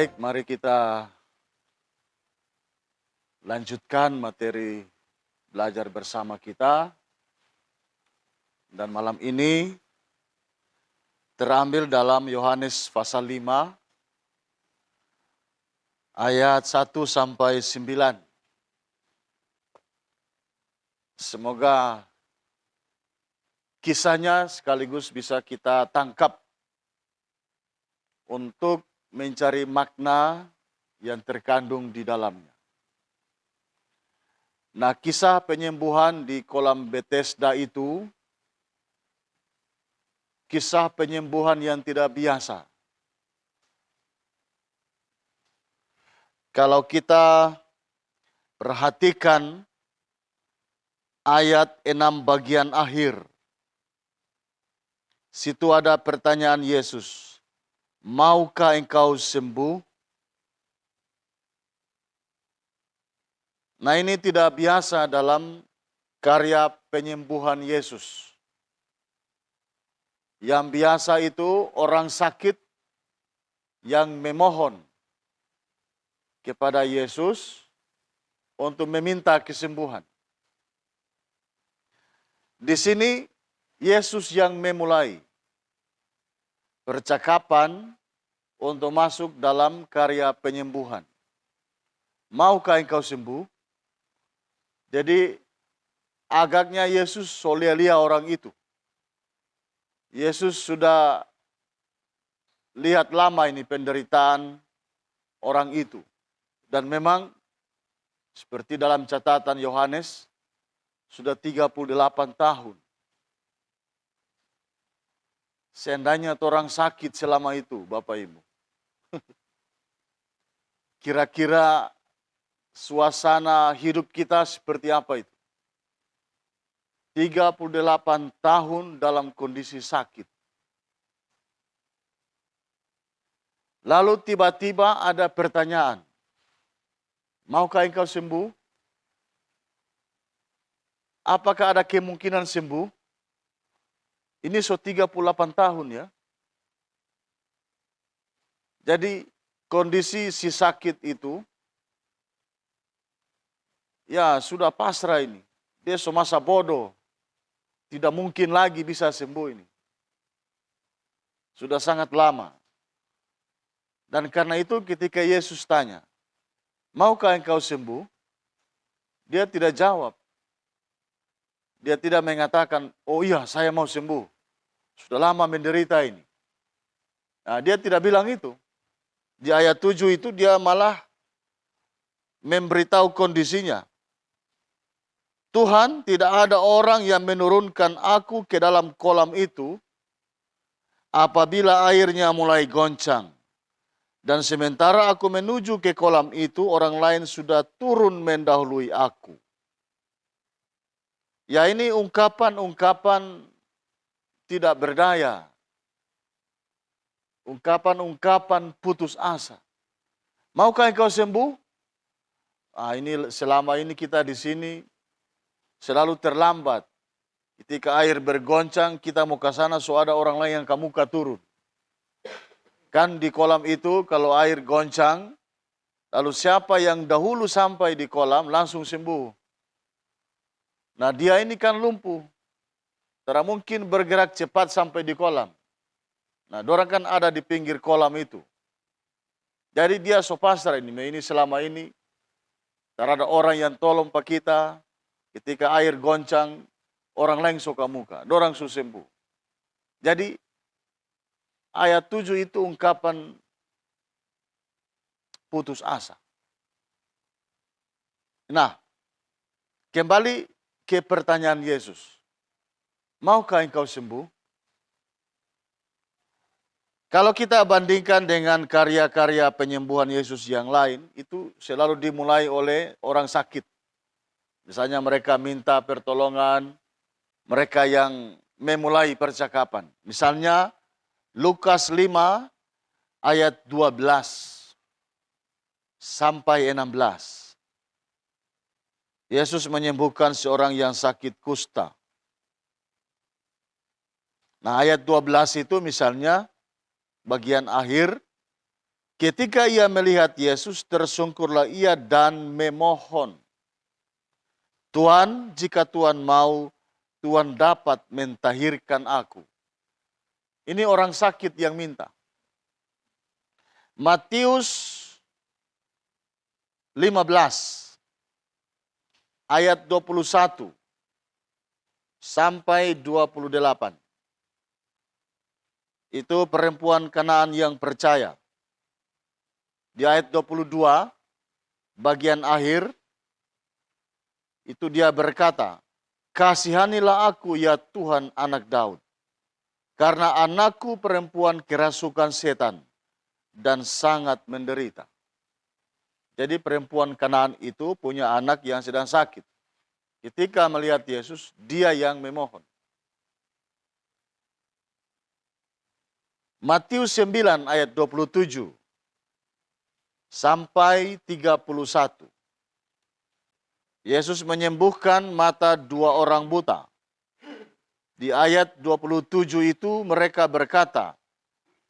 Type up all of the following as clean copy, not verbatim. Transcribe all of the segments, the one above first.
Baik, mari kita lanjutkan materi belajar bersama kita. Dan malam ini terambil dalam Yohanes pasal 5 ayat 1 sampai 9. Semoga kisahnya sekaligus bisa kita tangkap untuk mencari makna yang terkandung di dalamnya. Nah, kisah penyembuhan di kolam Bethesda itu kisah penyembuhan yang tidak biasa. Kalau kita perhatikan ayat 6 bagian akhir, situ ada pertanyaan Yesus, maukah engkau sembuh? Nah, ini tidak biasa dalam karya penyembuhan Yesus. Yang biasa itu orang sakit yang memohon kepada Yesus untuk meminta kesembuhan. Di sini Yesus yang memulai percakapan untuk masuk dalam karya penyembuhan. Maukah engkau sembuh? Jadi agaknya Yesus solia-lia orang itu. Yesus sudah lihat lama ini penderitaan orang itu. Dan memang seperti dalam catatan Yohanes, sudah 38 tahun. Seandainya orang sakit selama itu, Bapak Ibu. Kira-kira suasana hidup kita seperti apa itu? 38 tahun dalam kondisi sakit. Lalu tiba-tiba ada pertanyaan, maukah engkau sembuh? Apakah ada kemungkinan sembuh? Ini 38 tahun ya. Jadi kondisi si sakit itu, ya sudah pasrah ini. Dia semasa bodoh. Tidak mungkin lagi bisa sembuh ini. Sudah sangat lama. Dan karena itu ketika Yesus tanya, maukah engkau sembuh? Dia tidak jawab. Dia tidak mengatakan, oh iya saya mau sembuh. Sudah lama menderita ini. Nah, dia tidak bilang itu. Di ayat 7 itu dia malah memberitahu kondisinya. Tuhan, tidak ada orang yang menurunkan aku ke dalam kolam itu apabila airnya mulai goncang. Dan sementara aku menuju ke kolam itu, orang lain sudah turun mendahului aku. Ya, ini ungkapan-ungkapan tidak berdaya. Ungkapan-ungkapan putus asa. Maukah engkau sembuh? Ini selama ini kita di sini selalu terlambat. Ketika air bergoncang, kita mau ke sana, so ada orang lain yang ke muka turun. Kan di kolam itu kalau air goncang, lalu siapa yang dahulu sampai di kolam langsung sembuh. Nah, dia ini kan lumpuh. Tidak mungkin bergerak cepat sampai di kolam. Nah, dorang kan ada di pinggir kolam itu. Jadi dia so pasrah ini selama ini. Tidak ada orang yang tolong pak kita. Ketika air goncang, orang lain suka muka, dorang su sembuh. Jadi ayat 7 itu ungkapan putus asa. Nah, kembali ke pertanyaan Yesus. Maukah engkau sembuh? Kalau kita bandingkan dengan karya-karya penyembuhan Yesus yang lain, itu selalu dimulai oleh orang sakit. Misalnya mereka minta pertolongan, mereka yang memulai percakapan. Misalnya Lukas 5 ayat 12 sampai 16. Yesus menyembuhkan seorang yang sakit kusta. Nah, ayat 12 itu misalnya bagian akhir Ketika ia melihat Yesus, tersungkurlah ia dan memohon, Tuhan, jika Tuhan mau, Tuhan dapat mentahirkan aku. Ini orang sakit yang minta. Matius 15 ayat 21 sampai 28. Itu perempuan Kanaan yang percaya. Di ayat 22 bagian akhir itu dia berkata, "Kasihanilah aku ya Tuhan anak Daud, karena anakku perempuan kerasukan setan dan sangat menderita." Jadi perempuan Kanaan itu punya anak yang sedang sakit. Ketika melihat Yesus, dia yang memohon. Matius 9 ayat 27 sampai 31. Yesus menyembuhkan mata 2 orang buta. Di ayat 27 itu mereka berkata,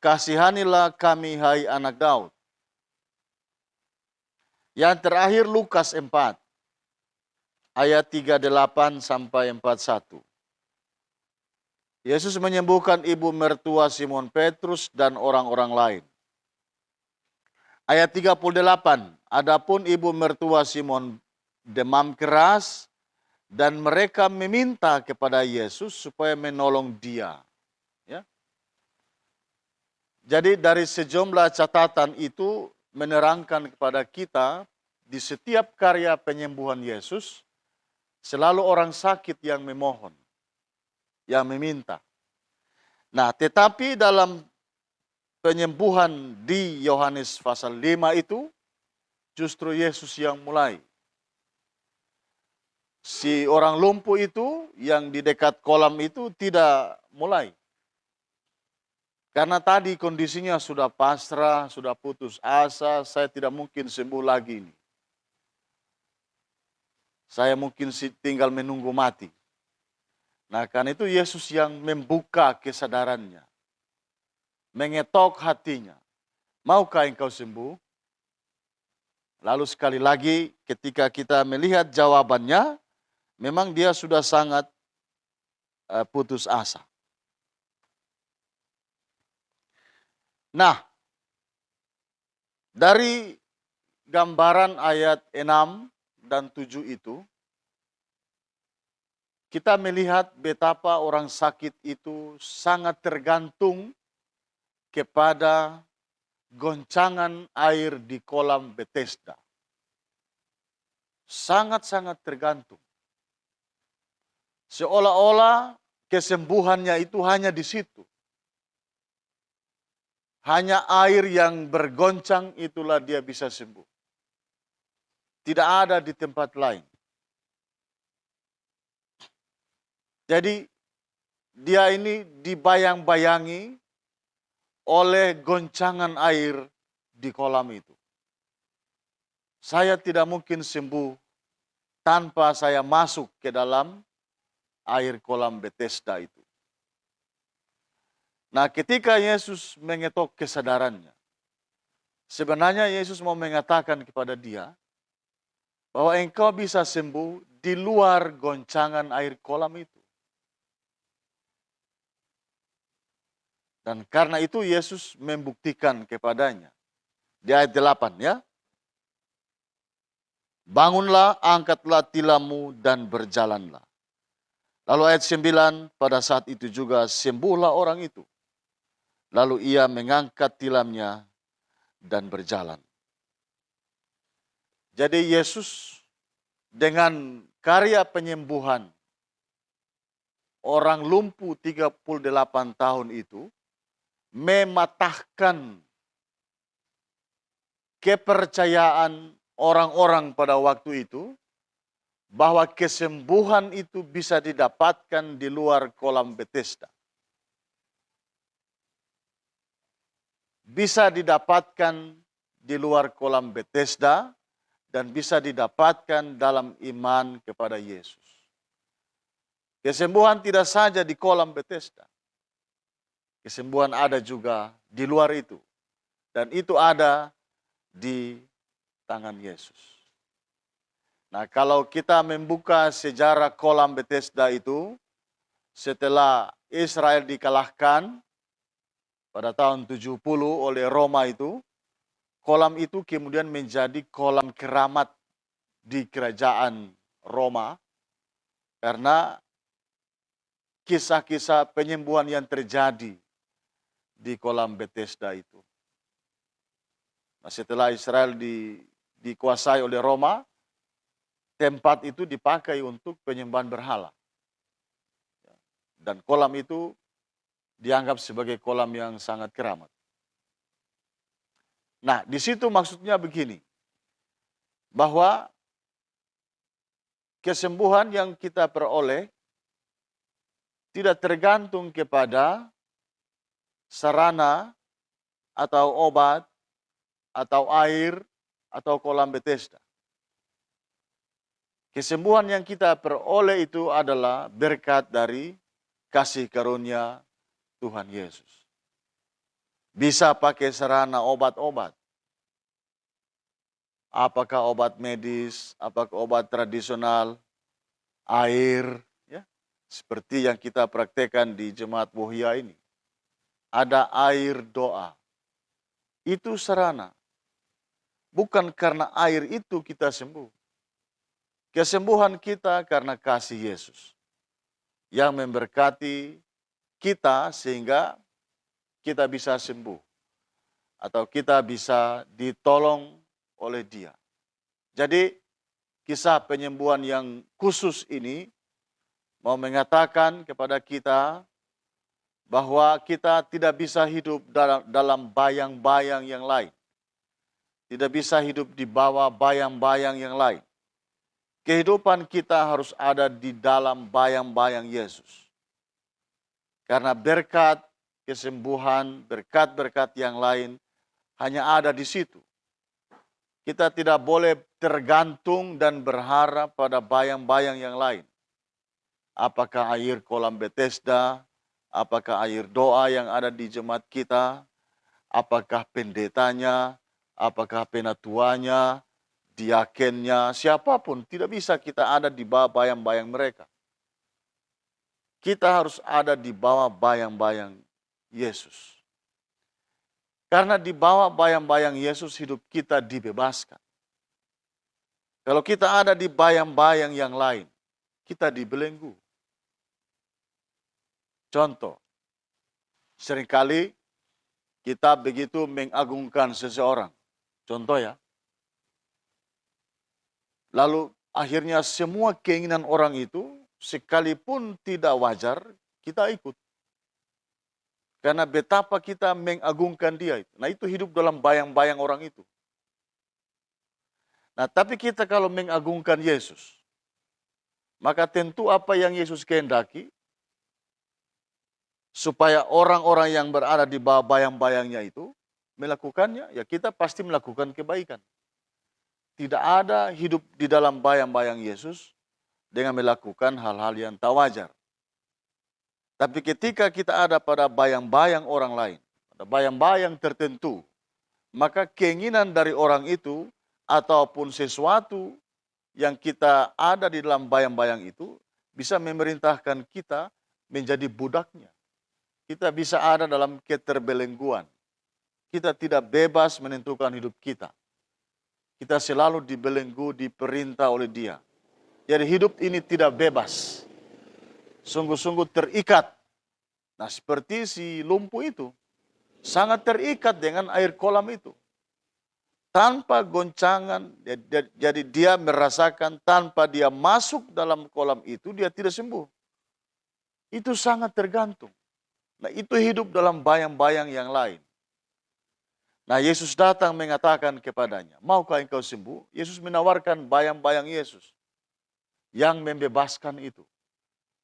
"Kasihanilah kami hai anak Daud." Yang terakhir Lukas 4 ayat 38 sampai 41. Yesus menyembuhkan ibu mertua Simon Petrus dan orang-orang lain. Ayat 38, adapun ibu mertua Simon demam keras dan mereka meminta kepada Yesus supaya menolong dia. Ya. Jadi dari sejumlah catatan itu menerangkan kepada kita di setiap karya penyembuhan Yesus selalu orang sakit yang memohon, yang meminta. Nah, tetapi dalam penyembuhan di Yohanes pasal 5 itu justru Yesus yang mulai. Si orang lumpuh itu yang di dekat kolam itu tidak mulai. Karena tadi kondisinya sudah pasrah, sudah putus asa, saya tidak mungkin sembuh lagi ini. Saya mungkin tinggal menunggu mati. Nah, karena itu Yesus yang membuka kesadarannya. Mengetok hatinya. Maukah engkau sembuh? Lalu sekali lagi ketika kita melihat jawabannya, memang dia sudah sangat putus asa. Nah, dari gambaran ayat 6 dan 7 itu, kita melihat betapa orang sakit itu sangat tergantung kepada goncangan air di kolam Bethesda. Sangat-sangat tergantung. Seolah-olah kesembuhannya itu hanya di situ. Hanya air yang bergoncang itulah dia bisa sembuh. Tidak ada di tempat lain. Jadi dia ini dibayang-bayangi oleh goncangan air di kolam itu. Saya tidak mungkin sembuh tanpa saya masuk ke dalam air kolam Bethesda itu. Nah, ketika Yesus mengetok kesadarannya, sebenarnya Yesus mau mengatakan kepada dia bahwa engkau bisa sembuh di luar goncangan air kolam itu. Dan karena itu Yesus membuktikan kepadanya. Di ayat 8 ya. Bangunlah, angkatlah tilammu dan berjalanlah. Lalu ayat 9, pada saat itu juga sembuhlah orang itu. Lalu ia mengangkat tilamnya dan berjalan. Jadi Yesus dengan karya penyembuhan orang lumpuh 38 tahun itu mematahkan kepercayaan orang-orang pada waktu itu bahwa kesembuhan itu bisa didapatkan di luar kolam Bethesda. Bisa didapatkan di luar kolam Bethesda dan bisa didapatkan dalam iman kepada Yesus. Kesembuhan tidak saja di kolam Bethesda. Kesembuhan ada juga di luar itu. Dan itu ada di tangan Yesus. Nah, kalau kita membuka sejarah kolam Bethesda itu, setelah Israel dikalahkan pada tahun 70 oleh Roma itu, kolam itu kemudian menjadi kolam keramat di kerajaan Roma karena kisah-kisah penyembuhan yang terjadi di kolam Bethesda itu. Nah, setelah Israel dikuasai oleh Roma, tempat itu dipakai untuk penyembahan berhala. Dan kolam itu dianggap sebagai kolam yang sangat keramat. Nah, di situ maksudnya begini, bahwa kesembuhan yang kita peroleh tidak tergantung kepada sarana atau obat atau air atau kolam Bethesda. Kesembuhan yang kita peroleh itu adalah berkat dari kasih karunia Tuhan Yesus. Bisa pakai sarana obat-obat. Apakah obat medis, apakah obat tradisional, air, ya, seperti yang kita praktekkan di Jemaat Wohia ini. Ada air doa. Itu sarana. Bukan karena air itu kita sembuh. Kesembuhan kita karena kasih Yesus yang memberkati kita sehingga kita bisa sembuh atau kita bisa ditolong oleh Dia. Jadi kisah penyembuhan yang khusus ini mau mengatakan kepada kita bahwa kita tidak bisa hidup dalam bayang-bayang yang lain. Tidak bisa hidup di bawah bayang-bayang yang lain. Kehidupan kita harus ada di dalam bayang-bayang Yesus. Karena berkat kesembuhan, berkat-berkat yang lain hanya ada di situ. Kita tidak boleh tergantung dan berharap pada bayang-bayang yang lain. Apakah air kolam Bethesda, apakah air doa yang ada di jemaat kita, apakah pendetanya, apakah penatuanya, diakennya, siapapun tidak bisa kita ada di bawah bayang-bayang mereka. Kita harus ada di bawah bayang-bayang Yesus. Karena di bawah bayang-bayang Yesus hidup kita dibebaskan. Kalau kita ada di bayang-bayang yang lain, kita dibelenggu. Contoh, seringkali kita begitu mengagungkan seseorang. Contoh ya. Lalu akhirnya semua keinginan orang itu sekalipun tidak wajar, kita ikut. Karena betapa kita mengagungkan dia. Nah, itu hidup dalam bayang-bayang orang itu. Nah, tapi kita kalau mengagungkan Yesus, maka tentu apa yang Yesus kehendaki, supaya orang-orang yang berada di bawah bayang-bayangnya itu melakukannya, ya kita pasti melakukan kebaikan. Tidak ada hidup di dalam bayang-bayang Yesus dengan melakukan hal-hal yang tak wajar. Tapi ketika kita ada pada bayang-bayang orang lain, pada bayang-bayang tertentu, maka keinginan dari orang itu ataupun sesuatu yang kita ada di dalam bayang-bayang itu bisa memerintahkan kita menjadi budaknya. Kita bisa ada dalam keterbelengguan. Kita tidak bebas menentukan hidup kita. Kita selalu dibelenggu, diperintah oleh Dia. Jadi hidup ini tidak bebas. Sungguh-sungguh terikat. Nah, seperti si lumpuh itu. Sangat terikat dengan air kolam itu. Tanpa goncangan, jadi dia merasakan tanpa dia masuk dalam kolam itu, dia tidak sembuh. Itu sangat tergantung. Nah, itu hidup dalam bayang-bayang yang lain. Nah, Yesus datang mengatakan kepadanya, maukah engkau sembuh? Yesus menawarkan bayang-bayang Yesus yang membebaskan itu.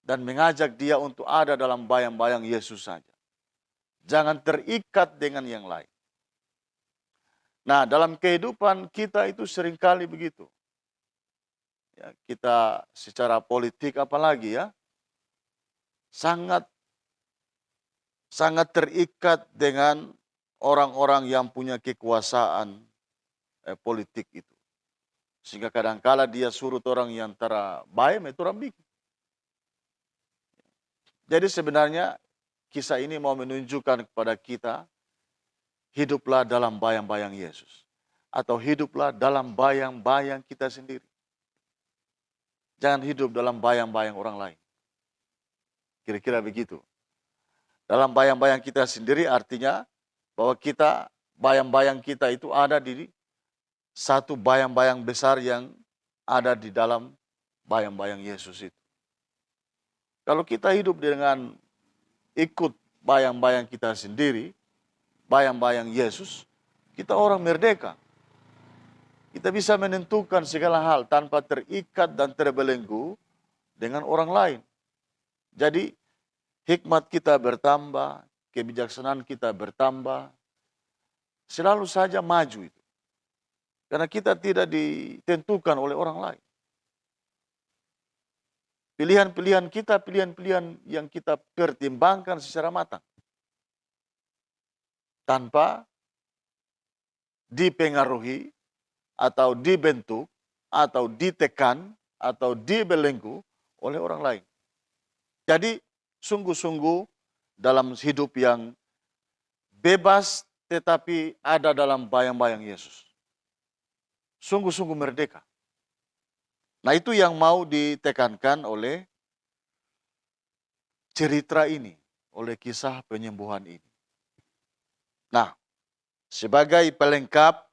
Dan mengajak dia untuk ada dalam bayang-bayang Yesus saja. Jangan terikat dengan yang lain. Nah, dalam kehidupan kita itu seringkali begitu. Ya, kita secara politik apalagi ya, sangat terikat dengan orang-orang yang punya kekuasaan politik itu. Sehingga kadangkala dia suruh orang yang tara baik, itu orang bikin. Jadi sebenarnya kisah ini mau menunjukkan kepada kita, hiduplah dalam bayang-bayang Yesus. Atau hiduplah dalam bayang-bayang kita sendiri. Jangan hidup dalam bayang-bayang orang lain. Kira-kira begitu. Dalam bayang-bayang kita sendiri artinya bahwa kita, bayang-bayang kita itu ada di satu bayang-bayang besar yang ada di dalam bayang-bayang Yesus itu. Kalau kita hidup dengan ikut bayang-bayang kita sendiri, bayang-bayang Yesus, kita orang merdeka. Kita bisa menentukan segala hal tanpa terikat dan terbelenggu dengan orang lain. Jadi hikmat kita bertambah, kebijaksanaan kita bertambah, selalu saja maju itu. Karena kita tidak ditentukan oleh orang lain. Pilihan-pilihan kita, pilihan-pilihan yang kita pertimbangkan secara matang. Tanpa dipengaruhi, atau dibentuk, atau ditekan, atau dibelenggu oleh orang lain. Jadi sungguh-sungguh dalam hidup yang bebas tetapi ada dalam bayang-bayang Yesus. Sungguh-sungguh merdeka. Nah itu yang mau ditekankan oleh cerita ini, oleh kisah penyembuhan ini. Nah, sebagai pelengkap,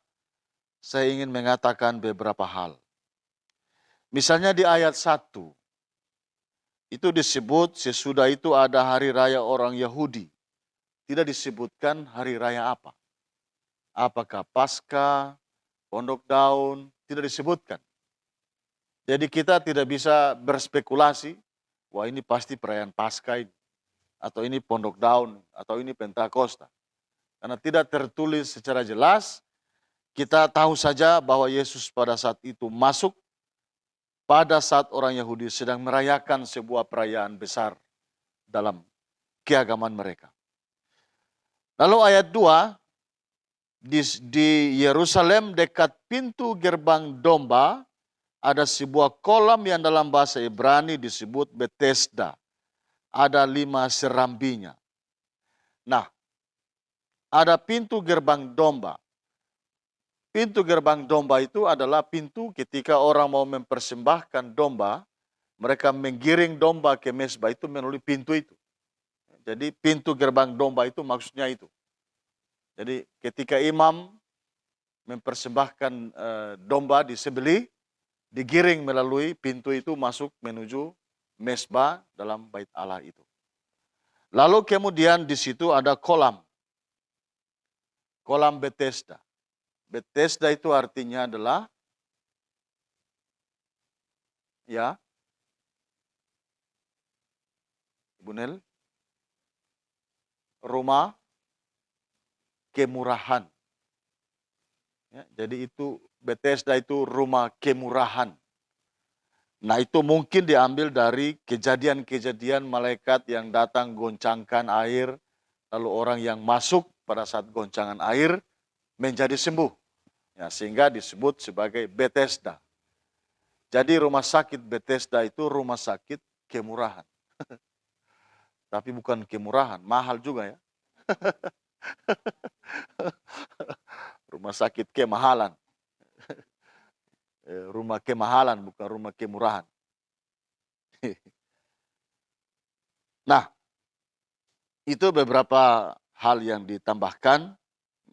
saya ingin mengatakan beberapa hal. Misalnya di ayat 1, itu disebut sesudah itu ada hari raya orang Yahudi. Tidak disebutkan hari raya apa. Apakah Paskah, Pondok Daun, tidak disebutkan. Jadi kita tidak bisa berspekulasi, wah ini pasti perayaan Paskah ini, atau ini Pondok Daun, atau ini Pentakosta. Karena tidak tertulis secara jelas, kita tahu saja bahwa Yesus pada saat itu masuk pada saat orang Yahudi sedang merayakan sebuah perayaan besar dalam keagamaan mereka. Lalu ayat 2, di Yerusalem dekat pintu gerbang domba, ada sebuah kolam yang dalam bahasa Ibrani disebut Bethesda. Ada 5 serambinya. Nah, ada pintu gerbang domba. Pintu gerbang domba itu adalah pintu ketika orang mau mempersembahkan domba, mereka menggiring domba ke mezbah itu melalui pintu itu. Jadi pintu gerbang domba itu maksudnya itu. Jadi ketika imam mempersembahkan domba disembelih, digiring melalui pintu itu masuk menuju mezbah dalam bait Allah itu. Lalu kemudian di situ ada kolam. Kolam Bethesda. Bethesda itu artinya adalah ya, Ibu Nel, rumah kemurahan. Ya, jadi itu Bethesda itu rumah kemurahan. Nah itu mungkin diambil dari kejadian-kejadian malaikat yang datang goncangkan air, lalu orang yang masuk pada saat goncangan air menjadi sembuh. Ya, sehingga disebut sebagai Bethesda. Jadi rumah sakit Bethesda itu rumah sakit kemurahan. Tapi bukan kemurahan, mahal juga ya. Rumah sakit kemahalan. Rumah kemahalan bukan rumah kemurahan. Nah, itu beberapa hal yang ditambahkan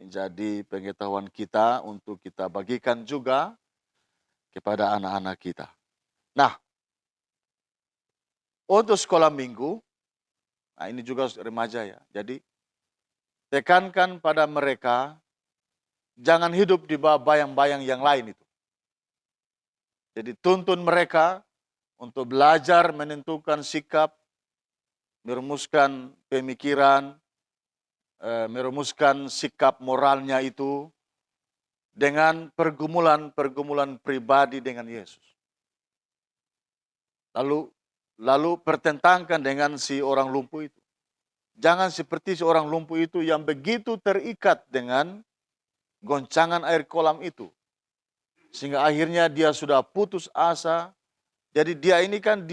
menjadi pengetahuan kita untuk kita bagikan juga kepada anak-anak kita. Nah, untuk sekolah minggu, nah ini juga remaja ya. Jadi tekankan pada mereka, jangan hidup di bawah bayang-bayang yang lain itu. Jadi tuntun mereka untuk belajar menentukan sikap, merumuskan pemikiran, merumuskan sikap moralnya itu dengan pergumulan-pergumulan pribadi dengan Yesus. Lalu pertentangkan dengan si orang lumpuh itu. Jangan seperti seorang lumpuh itu yang begitu terikat dengan goncangan air kolam itu. Sehingga akhirnya dia sudah putus asa. Jadi dia ini kan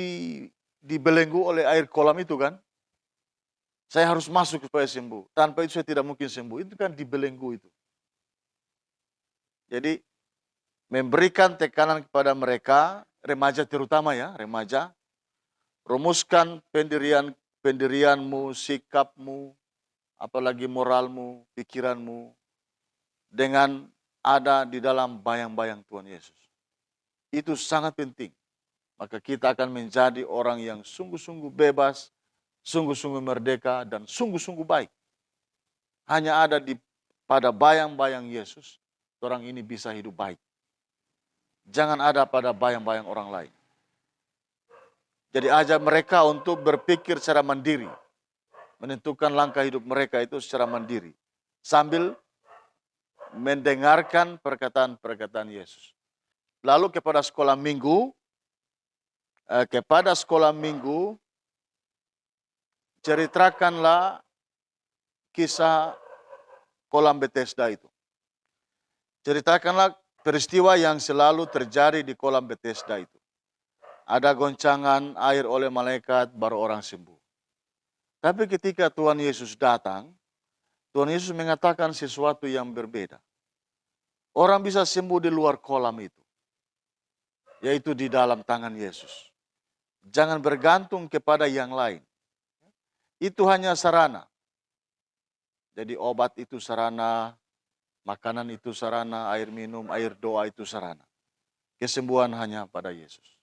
dibelenggu oleh air kolam itu kan. Saya harus masuk supaya sembuh. Tanpa itu saya tidak mungkin sembuh. Itu kan dibelenggu itu. Jadi memberikan tekanan kepada mereka, remaja terutama ya, remaja. Rumuskan pendirianmu, sikapmu, apalagi moralmu, pikiranmu, dengan ada di dalam bayang-bayang Tuhan Yesus. Itu sangat penting. Maka kita akan menjadi orang yang sungguh-sungguh bebas, sungguh-sungguh merdeka, dan sungguh-sungguh baik. Hanya ada pada bayang-bayang Yesus, orang ini bisa hidup baik. Jangan ada pada bayang-bayang orang lain. Jadi ajak mereka untuk berpikir secara mandiri. Menentukan langkah hidup mereka itu secara mandiri. Sambil mendengarkan perkataan-perkataan Yesus. Lalu kepada sekolah minggu, ceritakanlah kisah kolam Bethesda itu. Ceritakanlah peristiwa yang selalu terjadi di kolam Bethesda itu. Ada goncangan air oleh malaikat, baru orang sembuh. Tapi ketika Tuhan Yesus datang, Tuhan Yesus mengatakan sesuatu yang berbeda. Orang bisa sembuh di luar kolam itu, yaitu di dalam tangan Yesus. Jangan bergantung kepada yang lain. Itu hanya sarana. Jadi obat itu sarana, makanan itu sarana, air minum, air doa itu sarana. Kesembuhan hanya pada Yesus.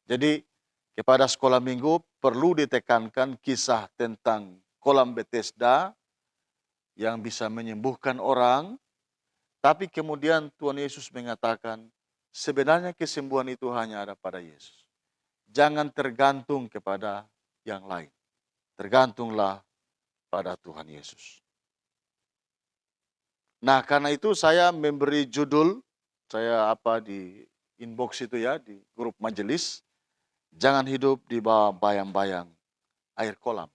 Jadi kepada sekolah minggu perlu ditekankan kisah tentang kolam Bethesda yang bisa menyembuhkan orang. Tapi kemudian Tuhan Yesus mengatakan sebenarnya kesembuhan itu hanya ada pada Yesus. Jangan tergantung kepada yang lain. Tergantunglah pada Tuhan Yesus. Nah, karena itu saya memberi judul, saya di inbox itu ya, di grup majelis, jangan hidup di bawah bayang-bayang air kolam.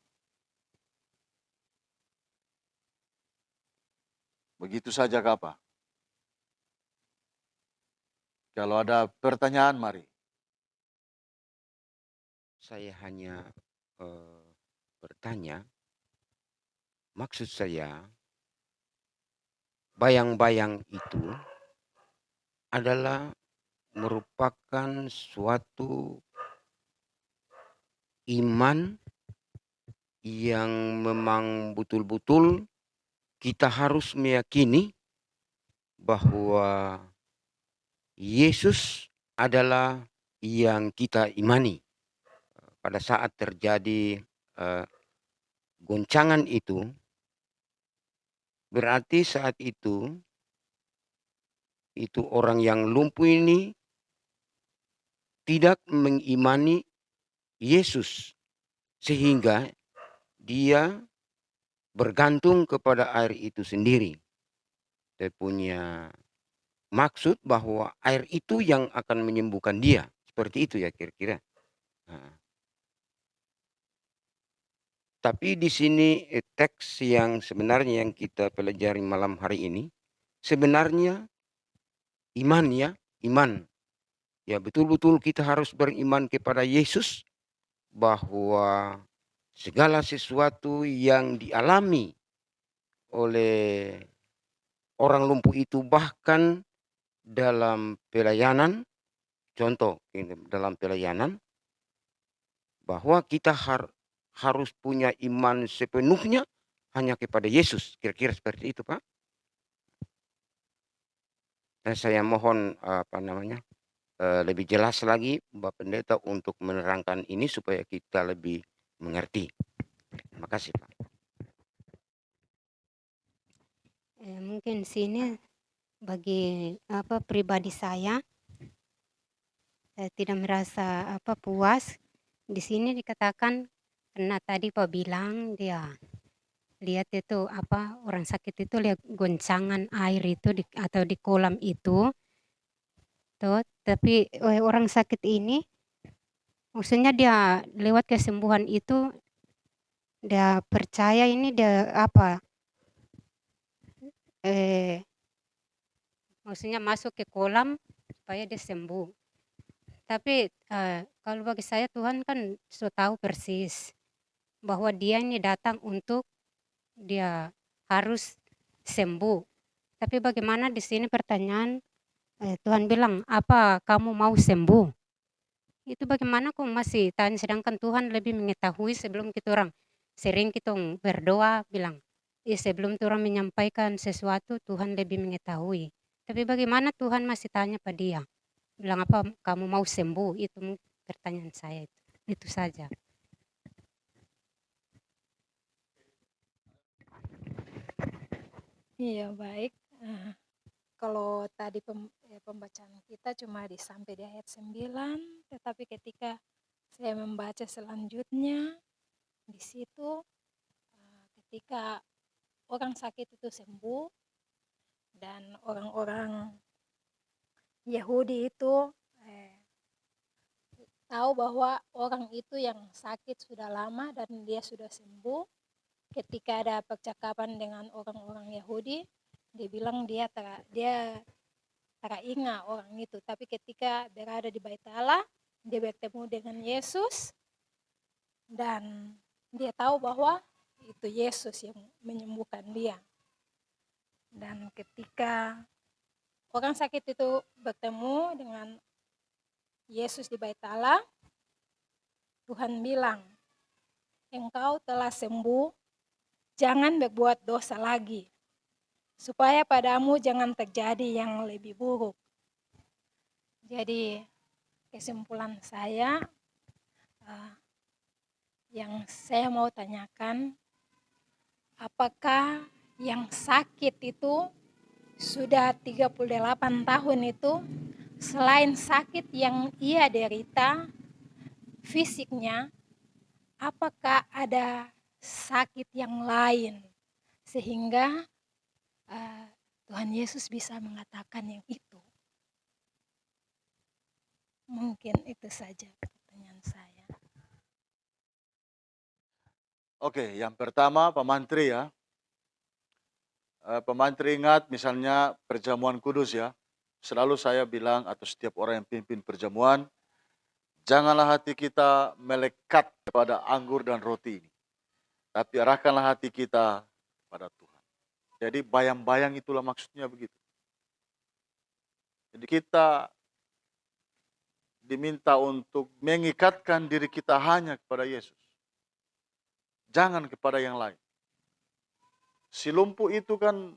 Begitu saja Kak. Kalau ada pertanyaan, mari. Saya hanya bertanya, maksud saya bayang-bayang itu adalah merupakan suatu iman yang memang betul-betul kita harus meyakini bahwa Yesus adalah yang kita imani. Pada saat terjadi goncangan itu, berarti saat itu orang yang lumpuh ini tidak mengimani Yesus, sehingga dia bergantung kepada air itu sendiri. Dia punya maksud bahwa air itu yang akan menyembuhkan dia. Seperti itu ya kira-kira. Nah, tapi di sini teks yang sebenarnya yang kita pelajari malam hari ini, sebenarnya iman ya, iman. Ya betul-betul kita harus beriman kepada Yesus bahwa segala sesuatu yang dialami oleh orang lumpuh itu, bahkan dalam pelayanan, contoh dalam pelayanan, bahwa kita harus punya iman sepenuhnya hanya kepada Yesus. Kira-kira seperti itu, Pak. Dan saya mohon lebih jelas lagi Bapak Pendeta untuk menerangkan ini supaya kita lebih mengerti. Terima kasih, Pak. Mungkin sini bagi pribadi saya tidak merasa puas. Di sini dikatakan karena tadi Pak bilang dia lihat itu orang sakit itu lihat goncangan air itu atau di kolam itu. Tapi orang sakit ini maksudnya dia lewat kesembuhan itu dia percaya ini dia apa, eh, maksudnya masuk ke kolam supaya dia sembuh. Tapi, kalau bagi saya Tuhan kan so tahu persis bahwa dia ini datang untuk dia harus sembuh. Tapi bagaimana di sini pertanyaan, Tuhan bilang, "Apa kamu mau sembuh?" Itu bagaimana kok masih tanya, sedangkan Tuhan lebih mengetahui sebelum kita orang sering kita berdoa bilang, sebelum kita orang menyampaikan sesuatu Tuhan lebih mengetahui. Tapi bagaimana Tuhan masih tanya pada dia, bilang, "Apa kamu mau sembuh?" Itu pertanyaan saya itu. Itu saja. Iya, baik. Kalau tadi pembacaan kita cuma sampai di ayat 9, tetapi ketika saya membaca selanjutnya, di situ ketika orang sakit itu sembuh dan orang-orang Yahudi itu tahu bahwa orang itu yang sakit sudah lama dan dia sudah sembuh. Ketika ada percakapan dengan orang-orang Yahudi, dia bilang dia tak ingat orang itu. Tapi ketika berada di Bait Allah, dia bertemu dengan Yesus dan dia tahu bahwa itu Yesus yang menyembuhkan dia. Dan ketika orang sakit itu bertemu dengan Yesus di Bait Allah, Tuhan bilang, "Engkau telah sembuh, jangan berbuat dosa lagi, supaya padamu jangan terjadi yang lebih buruk." Jadi kesimpulan saya, yang saya mau tanyakan, apakah yang sakit itu sudah 38 tahun itu, selain sakit yang ia derita fisiknya, apakah ada sakit yang lain sehingga Tuhan Yesus bisa mengatakan yang itu? Mungkin itu saja pertanyaan saya. Oke, yang pertama pemantri ya. Pemantri ingat misalnya perjamuan kudus ya. Selalu saya bilang atau setiap orang yang pimpin perjamuan, janganlah hati kita melekat kepada anggur dan roti ini. Tapi arahkanlah hati kita pada Tuhan. Jadi bayang-bayang itulah maksudnya begitu. Jadi kita diminta untuk mengikatkan diri kita hanya kepada Yesus. Jangan kepada yang lain. Si lumpuh itu kan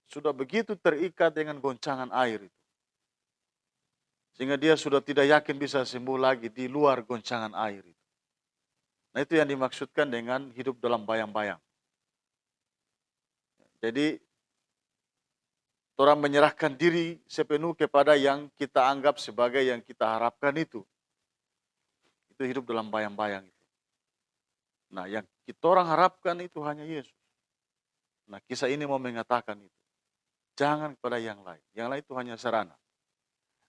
sudah begitu terikat dengan goncangan air itu. Sehingga dia sudah tidak yakin bisa sembuh lagi di luar goncangan air itu. Nah itu yang dimaksudkan dengan hidup dalam bayang-bayang. Jadi orang menyerahkan diri sepenuh kepada yang kita anggap sebagai yang kita harapkan itu. Itu hidup dalam bayang-bayang itu. Nah yang kita orang harapkan itu hanya Yesus. Nah kisah ini mau mengatakan itu. Jangan kepada yang lain. Yang lain itu hanya sarana.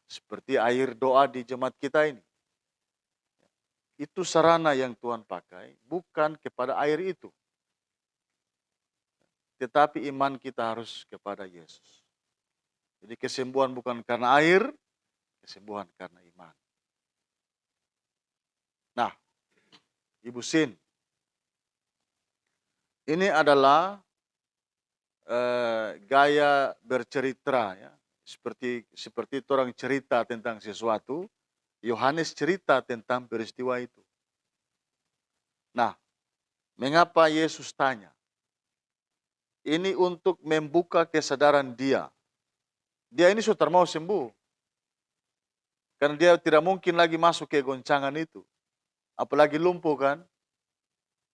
Seperti air doa di jemaat kita ini. Itu sarana yang Tuhan pakai, bukan kepada air itu. Tetapi iman kita harus kepada Yesus. Jadi kesembuhan bukan karena air, kesembuhan karena iman. Nah, Ibu Sin, ini adalah gaya bercerita ya. Seperti orang cerita tentang sesuatu, Yohanes cerita tentang peristiwa itu. Nah, mengapa Yesus tanya? Ini untuk membuka kesadaran dia. Dia ini sudah mau sembuh. Karena dia tidak mungkin lagi masuk ke goncangan itu. Apalagi lumpuh kan.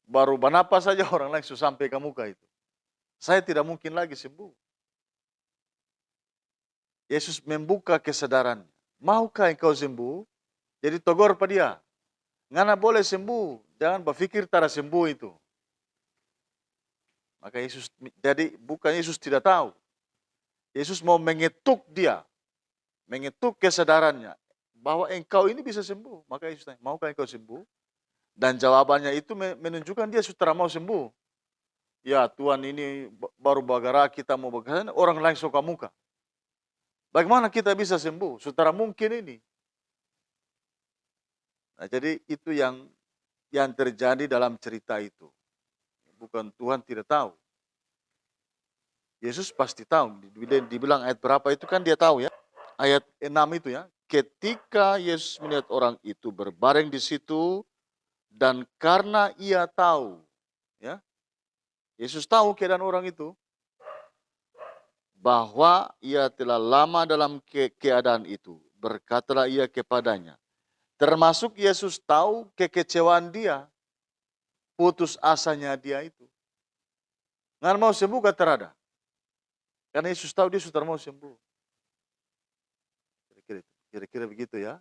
Baru bernapas saja orang lain sudah sampai ke muka itu. Saya tidak mungkin lagi sembuh. Yesus membuka kesadaran. Maukah engkau sembuh? Jadi tegur pada dia. Ngana boleh sembuh. Jangan berpikir tara sembuh itu. Maka Yesus, jadi bukan Yesus tidak tahu. Yesus mau mengetuk dia. Mengetuk kesadarannya. Bahwa engkau ini bisa sembuh. Maka Yesus tanya, maukah engkau sembuh? Dan jawabannya itu menunjukkan dia sudah mau sembuh. Ya Tuhan, ini baru bagara kita mau bagaimana, orang lain suka muka. Bagaimana kita bisa sembuh? Sudah mungkin ini. Nah, jadi itu yang terjadi dalam cerita itu. Bukan Tuhan tidak tahu. Yesus pasti tahu. Dibilang ayat berapa itu kan dia tahu ya. Ayat 6 itu ya. Ketika Yesus melihat orang itu berbaring di situ, dan karena ia tahu, ya, Yesus tahu keadaan orang itu, bahwa ia telah lama dalam keadaan itu. Berkatalah ia kepadanya. Termasuk Yesus tahu kekecewaan dia, putus asanya dia itu. Nggak mau sembuh kata terada. Karena Yesus tahu dia sudah mau sembuh. Kira-kira begitu ya.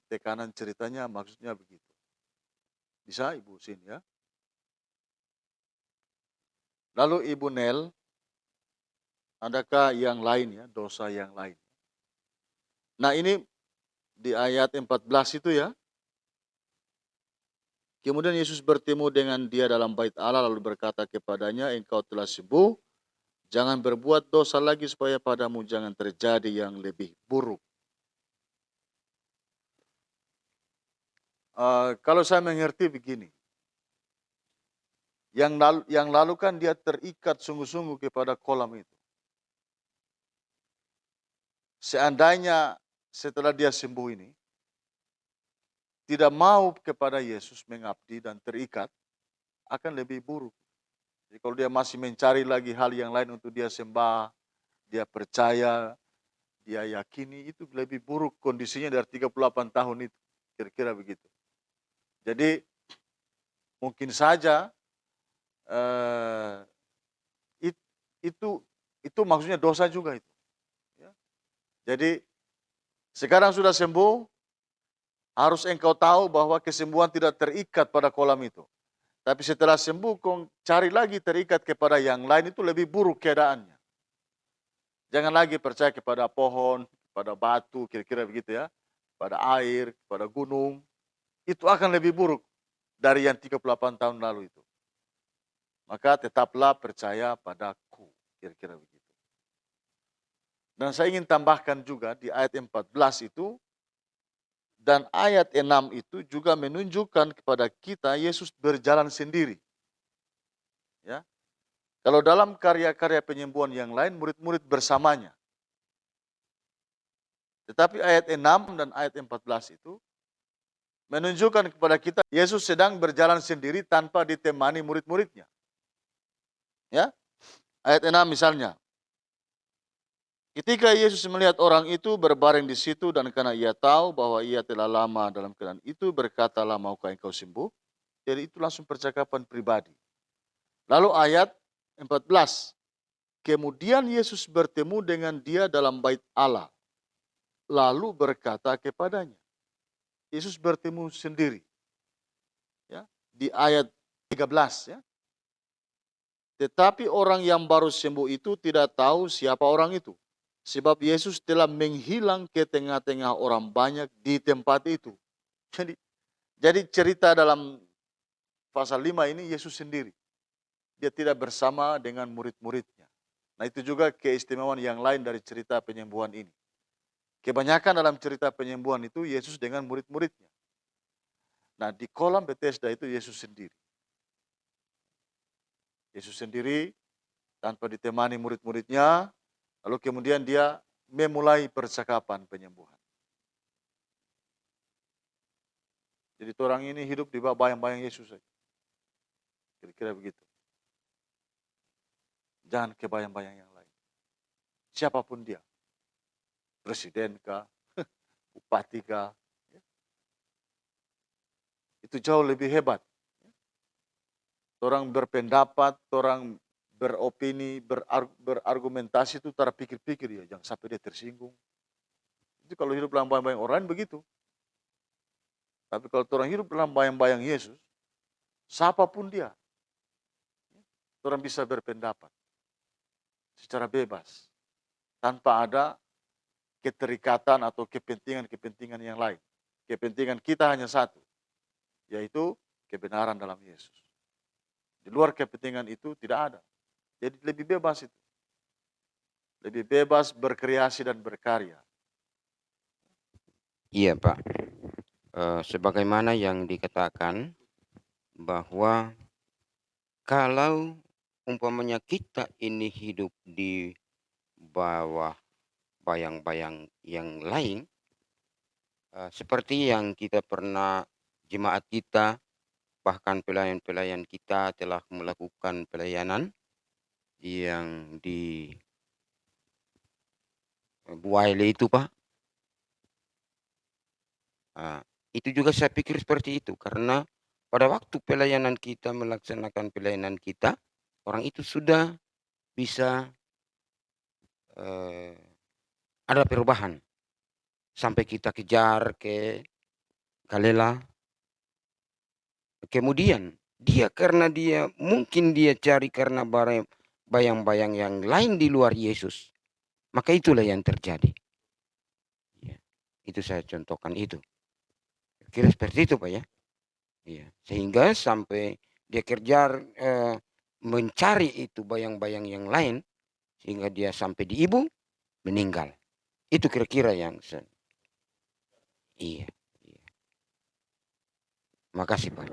Tekanan ceritanya maksudnya begitu. Bisa Ibu sini ya. Lalu Ibu Nel, adakah yang lain ya, dosa yang lain? Nah ini di ayat 14 itu ya. Kemudian Yesus bertemu dengan dia dalam bait Allah lalu berkata kepadanya, engkau telah sembuh, jangan berbuat dosa lagi supaya padamu jangan terjadi yang lebih buruk. Kalau saya mengerti begini, yang lalu kan dia terikat sungguh-sungguh kepada kolam itu. Seandainya setelah dia sembuh ini, tidak mau kepada Yesus mengabdi dan terikat, akan lebih buruk. Jadi kalau dia masih mencari lagi hal yang lain untuk dia sembah, dia percaya, dia yakini, itu lebih buruk kondisinya dari 38 tahun itu. Kira-kira begitu. Jadi mungkin saja itu maksudnya dosa juga itu. Ya. Jadi sekarang sudah sembuh, harus engkau tahu bahwa kesembuhan tidak terikat pada kolam itu. Tapi setelah sembuh, kau cari lagi terikat kepada yang lain, itu lebih buruk keadaannya. Jangan lagi percaya kepada pohon, pada batu, kira-kira begitu ya. Pada air, pada gunung. Itu akan lebih buruk dari yang 38 tahun lalu itu. Maka tetaplah percaya padaku, kira-kira begitu. Dan saya ingin tambahkan juga di ayat 14 itu, dan ayat 6 itu juga menunjukkan kepada kita Yesus berjalan sendiri. Ya. Kalau dalam karya-karya penyembuhan yang lain, murid-murid bersamanya. Tetapi ayat 6 dan ayat 14 itu menunjukkan kepada kita Yesus sedang berjalan sendiri tanpa ditemani murid-muridnya. Ya. Ayat 6 misalnya. Ketika Yesus melihat orang itu berbaring di situ dan karena ia tahu bahwa ia telah lama dalam keadaan itu, berkatalah, maukah engkau sembuh? Jadi itu langsung percakapan pribadi. Lalu ayat 14. Kemudian Yesus bertemu dengan dia dalam bait Allah. Lalu berkata kepadanya. Yesus bertemu sendiri. Ya, di ayat 13 ya. Tetapi orang yang baru sembuh itu tidak tahu siapa orang itu. Sebab Yesus telah menghilang ke tengah-tengah orang banyak di tempat itu. Jadi cerita dalam pasal 5 ini Yesus sendiri. Dia tidak bersama dengan murid-muridnya. Nah itu juga keistimewaan yang lain dari cerita penyembuhan ini. Kebanyakan dalam cerita penyembuhan itu Yesus dengan murid-muridnya. Nah di kolam Bethesda itu Yesus sendiri. Yesus sendiri tanpa ditemani murid-muridnya. Lalu kemudian dia memulai percakapan penyembuhan. Jadi orang ini hidup di bawah bayang-bayang Yesus saja. Kira-kira begitu. Jangan ke bayang-bayang yang lain. Siapapun dia. Presiden kah, bupati kah. Itu jauh lebih hebat. Orang berpendapat, orang beropini, berargumentasi itu terpikir-pikir ya, jangan sampai dia tersinggung. Itu kalau hidup dalam bayang-bayang orang begitu. Tapi kalau orang hidup dalam bayang-bayang Yesus, siapapun dia, orang bisa berpendapat secara bebas, tanpa ada keterikatan atau kepentingan-kepentingan yang lain. Kepentingan kita hanya satu, yaitu kebenaran dalam Yesus. Di luar kepentingan itu tidak ada. Jadi lebih bebas itu. Lebih bebas berkreasi dan berkarya. Iya, Pak. Sebagaimana yang dikatakan bahwa kalau umpamanya kita ini hidup di bawah bayang-bayang yang lain, seperti yang kita pernah jemaat kita, bahkan pelayan-pelayan kita telah melakukan pelayanan yang di Buaile itu, Pak. Itu juga saya pikir seperti itu, karena pada waktu pelayanan kita melaksanakan pelayanan kita, orang itu sudah bisa ada perubahan. Sampai kita kejar ke Galela. Kemudian dia karena dia mungkin dia cari karena bayang-bayang yang lain di luar Yesus. Maka itulah yang terjadi. Ya, itu saya contohkan itu. Kira seperti itu, Pak ya. Iya, sehingga sampai dia kejar mencari itu bayang-bayang yang lain sehingga dia sampai di ibu meninggal. Itu kira-kira yang iya. Makasih, Pak.